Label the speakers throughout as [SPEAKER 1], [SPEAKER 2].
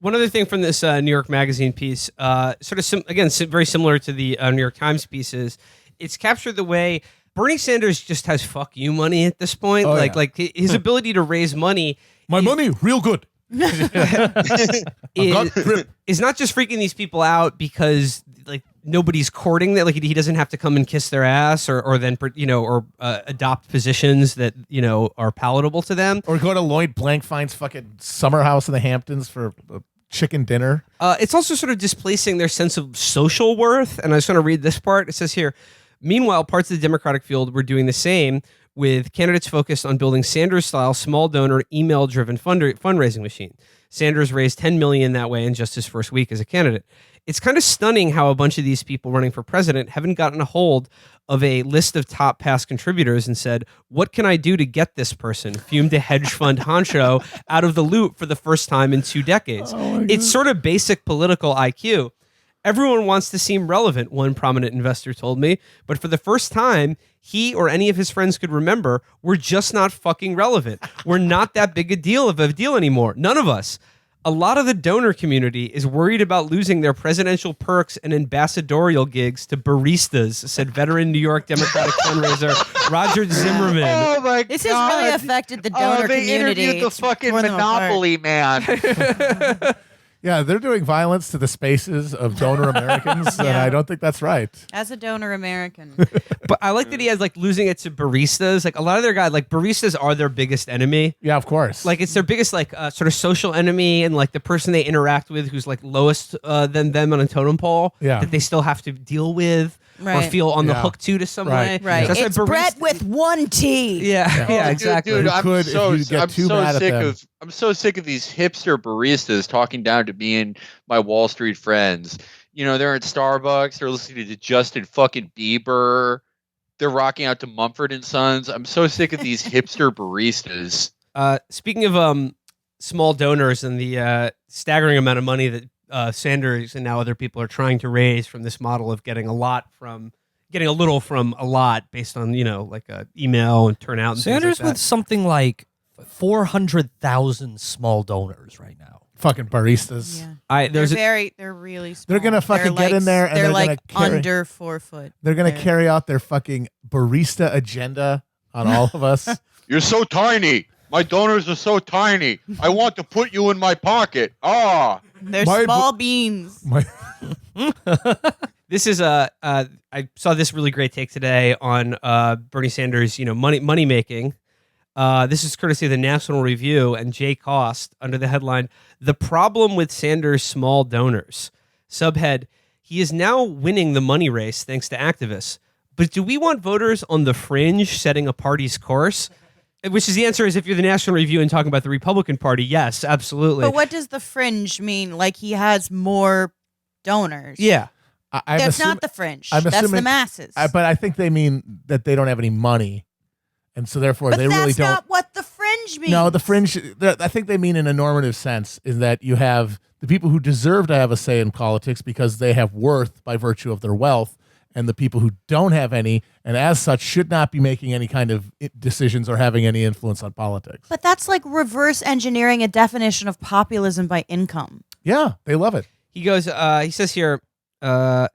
[SPEAKER 1] One other thing from this New York Magazine piece, very similar to the New York Times pieces, it's captured the way Bernie Sanders just has fuck you money at this point. Like his ability to raise money.
[SPEAKER 2] Money, real good.
[SPEAKER 1] is not just freaking these people out because like nobody's courting that, like he doesn't have to come and kiss their ass or then adopt positions that are palatable to them,
[SPEAKER 2] or go to Lloyd Blankfein's fucking summer house in the Hamptons for a chicken dinner.
[SPEAKER 1] It's also sort of displacing their sense of social worth. And I just want to read this part. It says here, meanwhile, parts of the Democratic field were doing the same, with candidates focused on building Sanders-style small donor email-driven fundraising machine. Sanders raised $10 million that way in just his first week as a candidate. It's kind of stunning how a bunch of these people running for president haven't gotten a hold of a list of top past contributors and said, what can I do to get this person, fumed a hedge fund honcho, out of the loop for the first time in 2 decades. It's sort of basic political IQ. Everyone wants to seem relevant, one prominent investor told me, but for the first time, he or any of his friends could remember, we're just not fucking relevant. We're not that big a deal anymore. None of us. A lot of the donor community is worried about losing their presidential perks and ambassadorial gigs to Baristas, said veteran New York Democratic fundraiser Roger Zimmerman.
[SPEAKER 3] Oh my God.
[SPEAKER 4] This has really affected the donor
[SPEAKER 3] they
[SPEAKER 4] community.
[SPEAKER 3] interviewed the fucking Monopoly man.
[SPEAKER 2] Yeah, they're doing violence to the spaces of donor Americans, and I don't think that's right.
[SPEAKER 4] As a donor American.
[SPEAKER 1] But I like that he has like losing it to Baristas. Like a lot of their guys, like Baristas are their biggest enemy.
[SPEAKER 2] Yeah, of course.
[SPEAKER 1] Like it's their biggest like sort of social enemy, and like the person they interact with who's like lowest than them on a totem pole that they still have to deal with. Or feel on the hook to some way.
[SPEAKER 4] Right.
[SPEAKER 1] So
[SPEAKER 4] it's Brett with one T.
[SPEAKER 1] Yeah, exactly.
[SPEAKER 3] Dude, I'm so sick of these hipster baristas talking down to me and my Wall Street friends. They're at Starbucks. They're listening to Justin fucking Bieber. They're rocking out to Mumford and Sons. I'm so sick of these hipster baristas.
[SPEAKER 1] Speaking of small donors and the staggering amount of money that Sanders and now other people are trying to raise from this model of getting a little from a lot based on like a email and turnout. And
[SPEAKER 5] Sanders with something like 400,000 small donors right now.
[SPEAKER 2] Fucking Baristas.
[SPEAKER 4] Yeah. They're really small.
[SPEAKER 2] They're gonna fucking get in there and
[SPEAKER 4] they're
[SPEAKER 2] like
[SPEAKER 4] under 4 foot.
[SPEAKER 2] They're gonna carry out their fucking barista agenda on all of us.
[SPEAKER 3] You're so tiny. My donors are so tiny. I want to put you in my pocket.
[SPEAKER 4] They're small beans.
[SPEAKER 1] This is I saw this really great take today on Bernie Sanders, money making. This is courtesy of the National Review and Jay Cost under the headline, "The Problem with Sanders' Small Donors." Subhead, he is now winning the money race thanks to activists. But do we want voters on the fringe setting a party's course? Which is the answer is if you're the National Review and talking about the Republican Party, yes, absolutely.
[SPEAKER 4] But what does the fringe mean? Like he has more donors.
[SPEAKER 1] Yeah.
[SPEAKER 4] That's not the fringe. That's the masses.
[SPEAKER 2] But I think they mean that they don't have any money. And so therefore they really don't.
[SPEAKER 4] That's not what the fringe means.
[SPEAKER 2] No, the fringe, I think they mean in a normative sense is that you have the people who deserve to have a say in politics because they have worth by virtue of their wealth, and the people who don't have any, and as such should not be making any kind of decisions or having any influence on politics.
[SPEAKER 4] But that's like reverse engineering a definition of populism by income.
[SPEAKER 2] Yeah, they love it.
[SPEAKER 1] He goes, he says here, the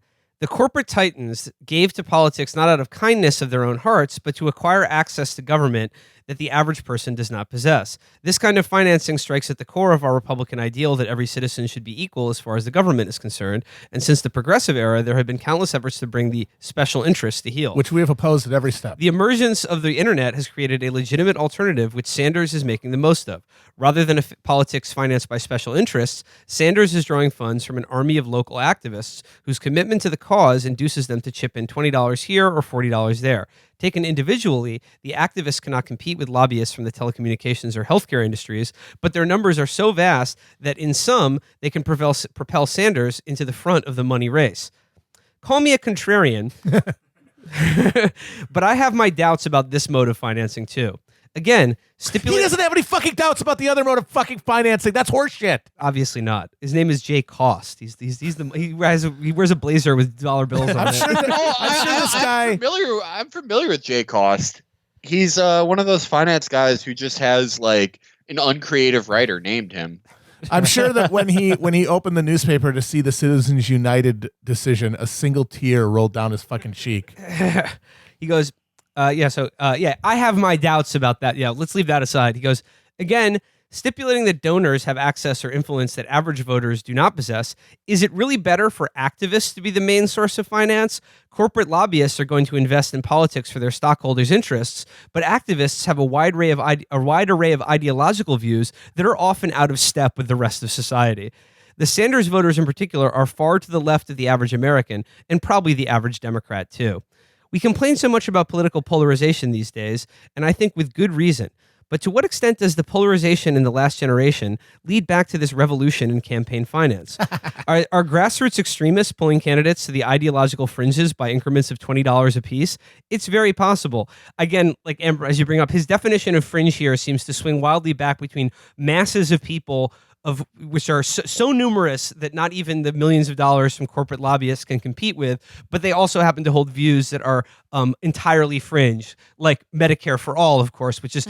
[SPEAKER 1] corporate titans gave to politics not out of kindness of their own hearts, but to acquire access to government that the average person does not possess. This kind of financing strikes at the core of our Republican ideal that every citizen should be equal as far as the government is concerned. And since the progressive era, there have been countless efforts to bring the special interests to heel,
[SPEAKER 2] which we have opposed at every step.
[SPEAKER 1] The emergence of the internet has created a legitimate alternative, which Sanders is making the most of. Rather than politics financed by special interests, Sanders is drawing funds from an army of local activists whose commitment to the cause induces them to chip in $20 here or $40 there. Taken individually, the activists cannot compete with lobbyists from the telecommunications or healthcare industries, but their numbers are so vast that in some, they can propel Sanders into the front of the money race. Call me a contrarian, but I have my doubts about this mode of financing too. Again,
[SPEAKER 2] he doesn't have any fucking doubts about the other mode of fucking financing. That's horseshit.
[SPEAKER 1] Obviously not. His name is Jay Cost. He wears a blazer with dollar bills on it.
[SPEAKER 3] I'm familiar with Jay Cost. He's one of those finance guys who just has like an uncreative writer named him.
[SPEAKER 2] I'm sure that when he opened the newspaper to see the Citizens United decision, a single tear rolled down his fucking cheek.
[SPEAKER 1] He goes, I have my doubts about that. Yeah, let's leave that aside. He goes, again, stipulating that donors have access or influence that average voters do not possess, is it really better for activists to be the main source of finance? Corporate lobbyists are going to invest in politics for their stockholders' interests, but activists have a wide array of ideological views that are often out of step with the rest of society. The Sanders voters in particular are far to the left of the average American, and probably the average Democrat too. We complain so much about political polarization these days, and I think with good reason. But to what extent does the polarization in the last generation lead back to this revolution in campaign finance? Are grassroots extremists pulling candidates to the ideological fringes by increments of $20 apiece? It's very possible. Again, like Amber, as you bring up, his definition of fringe here seems to swing wildly back between masses of people which are so numerous that not even the millions of dollars from corporate lobbyists can compete with, but they also happen to hold views that are entirely fringe, like Medicare for all, of course, which is,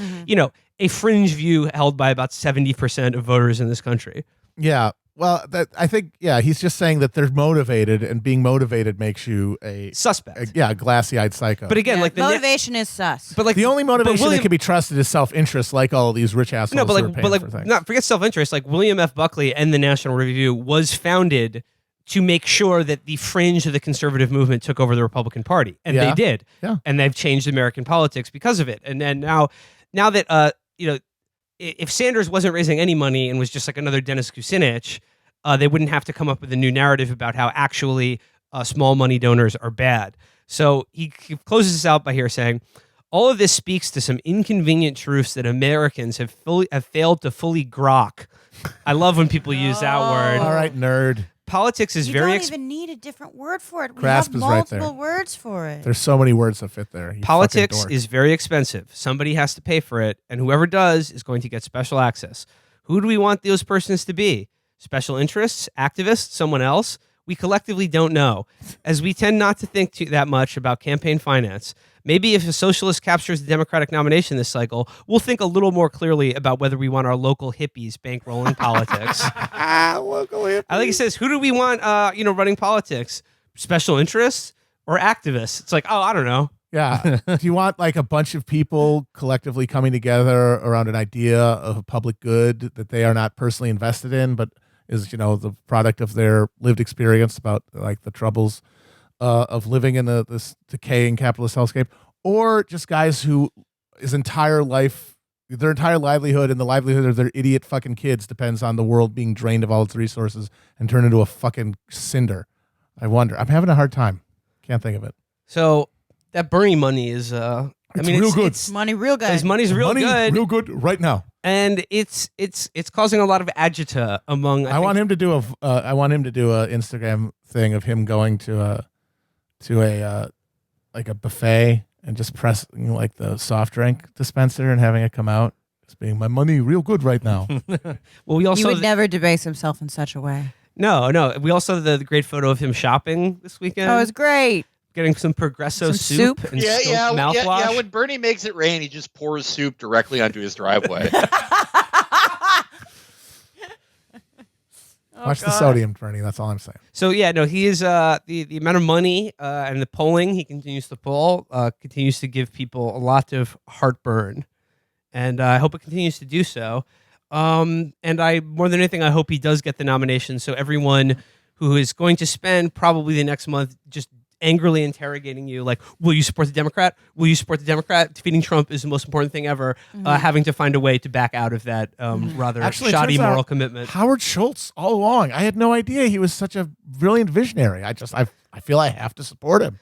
[SPEAKER 1] a fringe view held by about 70% of voters in this country.
[SPEAKER 2] Yeah. Well, I think, he's just saying that they're motivated, and being motivated makes you a
[SPEAKER 1] suspect.
[SPEAKER 2] A glassy-eyed psycho.
[SPEAKER 1] But again, like
[SPEAKER 4] motivation is sus.
[SPEAKER 1] But like
[SPEAKER 2] the only motivation that can be trusted is self-interest, like all of these rich assholes.
[SPEAKER 1] No, but forget self-interest. Like William F. Buckley and the National Review was founded to make sure that the fringe of the conservative movement took over the Republican Party, and they did.
[SPEAKER 2] Yeah.
[SPEAKER 1] And they've changed American politics because of it. And then now that if Sanders wasn't raising any money and was just like another Dennis Kucinich, they wouldn't have to come up with a new narrative about how actually small money donors are bad. So he closes this out by here saying, all of this speaks to some inconvenient truths that Americans have failed to fully grok. I love when people use that word.
[SPEAKER 2] All right, nerd.
[SPEAKER 1] Politics is
[SPEAKER 4] you
[SPEAKER 1] very...
[SPEAKER 4] You don't even need a different word for it. We
[SPEAKER 2] Grasp
[SPEAKER 4] have
[SPEAKER 2] is right
[SPEAKER 4] multiple
[SPEAKER 2] there.
[SPEAKER 4] words for it.
[SPEAKER 2] There's so many words that fit there.
[SPEAKER 1] Politics is very expensive. Somebody has to pay for it, and whoever does is going to get special access. Who do we want those persons to be? Special interests? Activists? Someone else? We collectively don't know, as we tend not to think that much about campaign finance. Maybe if a socialist captures the Democratic nomination this cycle, we'll think a little more clearly about whether we want our local hippies bankrolling politics.
[SPEAKER 2] Local hippies.
[SPEAKER 1] I think he says, who do we want, running politics? Special interests or activists? It's like, I don't know.
[SPEAKER 2] Yeah. Do you want like a bunch of people collectively coming together around an idea of a public good that they are not personally invested in, but is, the product of their lived experience about like the troubles of living in this decaying capitalist hellscape, or just guys who their entire livelihood and the livelihood of their idiot fucking kids depends on the world being drained of all its resources and turned into a fucking cinder? I wonder. I'm having a hard time. Can't think of it.
[SPEAKER 1] So that Bernie money is,
[SPEAKER 2] real good.
[SPEAKER 4] It's money real good.
[SPEAKER 1] His money's real good.
[SPEAKER 2] Real good right now.
[SPEAKER 1] And it's causing a lot of agita among.
[SPEAKER 2] I want him to do a Instagram thing of him going to a buffet and just pressing like the soft drink dispenser and having it come out as being my money real good right now.
[SPEAKER 1] Well, we also
[SPEAKER 4] he would never debase himself in such a way.
[SPEAKER 1] No. We also have the great photo of him shopping this weekend.
[SPEAKER 4] Oh, it's great.
[SPEAKER 1] Getting some Progresso soup and mouthwash.
[SPEAKER 3] Yeah. When Bernie makes it rain, he just pours soup directly onto his driveway.
[SPEAKER 2] Watch the sodium, Bernie. That's all I'm saying.
[SPEAKER 1] So he is the amount of money and the polling he continues to pull continues to give people a lot of heartburn, and I hope it continues to do so. And I more than anything, I hope he does get the nomination. So everyone who is going to spend probably the next month just angrily interrogating you, like, will you support the Democrat? Will you support the Democrat? Defeating Trump is the most important thing ever. Having to find a way to back out of that rather shoddy moral commitment.
[SPEAKER 2] Howard Schultz all along. I had no idea he was such a brilliant visionary. I feel I have to support him.